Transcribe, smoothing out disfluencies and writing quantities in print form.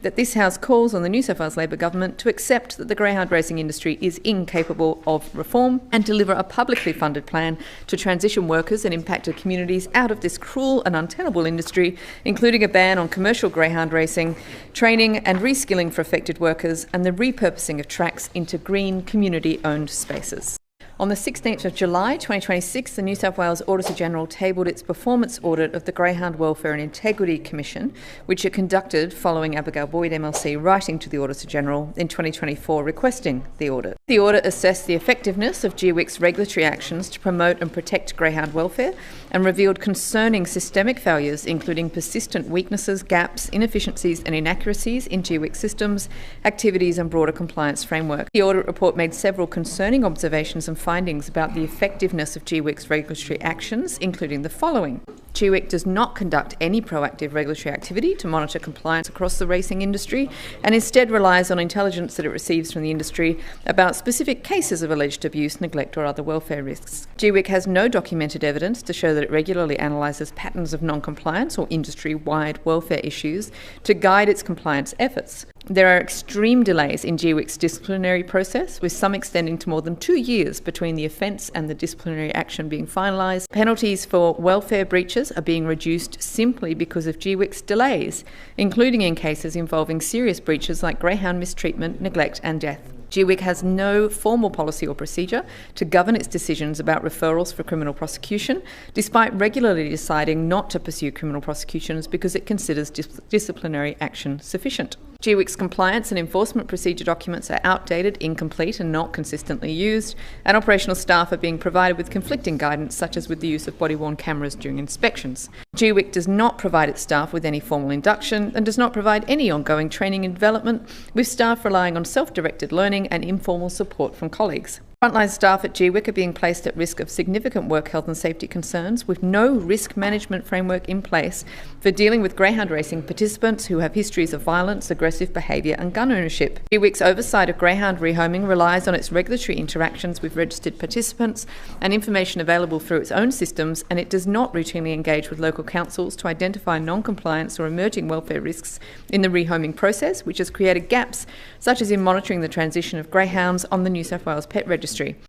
That this House calls on the New South Wales Labor Government to accept that the greyhound racing industry is incapable of reform and deliver a publicly funded plan to transition workers and impacted communities out of this cruel and untenable industry, including a ban on commercial greyhound racing, training and reskilling for affected workers, and the repurposing of tracks into green, community-owned spaces. On the 16th of July 2026, the New South Wales Auditor-General tabled its performance audit of the Greyhound Welfare and Integrity Commission, which it conducted following Abigail Boyd MLC writing to the Auditor-General in 2024 requesting the audit. The audit assessed the effectiveness of GWIC's regulatory actions to promote and protect greyhound welfare and revealed concerning systemic failures, including persistent weaknesses, gaps, inefficiencies and inaccuracies in GWIC systems, activities and broader compliance framework. The audit report made several concerning observations and findings about the effectiveness of GWIC's regulatory actions, including the following. GWIC does not conduct any proactive regulatory activity to monitor compliance across the racing industry and instead relies on intelligence that it receives from the industry about specific cases of alleged abuse, neglect or other welfare risks. GWIC has no documented evidence to show that it regularly analyses patterns of non-compliance or industry-wide welfare issues to guide its compliance efforts. There are extreme delays in GWIC's disciplinary process, with some extending to more than 2 years between the offence and the disciplinary action being finalised. Penalties for welfare breaches are being reduced simply because of GWIC's delays, including in cases involving serious breaches like greyhound mistreatment, neglect and death. GWIC has no formal policy or procedure to govern its decisions about referrals for criminal prosecution, despite regularly deciding not to pursue criminal prosecutions because it considers disciplinary action sufficient. GWIC's compliance and enforcement procedure documents are outdated, incomplete and not consistently used, and operational staff are being provided with conflicting guidance, such as with the use of body-worn cameras during inspections. GWIC does not provide its staff with any formal induction and does not provide any ongoing training and development, with staff relying on self-directed learning and informal support from colleagues. Frontline staff at GWIC are being placed at risk of significant work health and safety concerns, with no risk management framework in place for dealing with greyhound racing participants who have histories of violence, aggressive behaviour and gun ownership. GWIC's oversight of greyhound rehoming relies on its regulatory interactions with registered participants and information available through its own systems, and it does not routinely engage with local councils to identify non-compliance or emerging welfare risks in the rehoming process, which has created gaps such as in monitoring the transition of greyhounds on the New South Wales Pet Registry.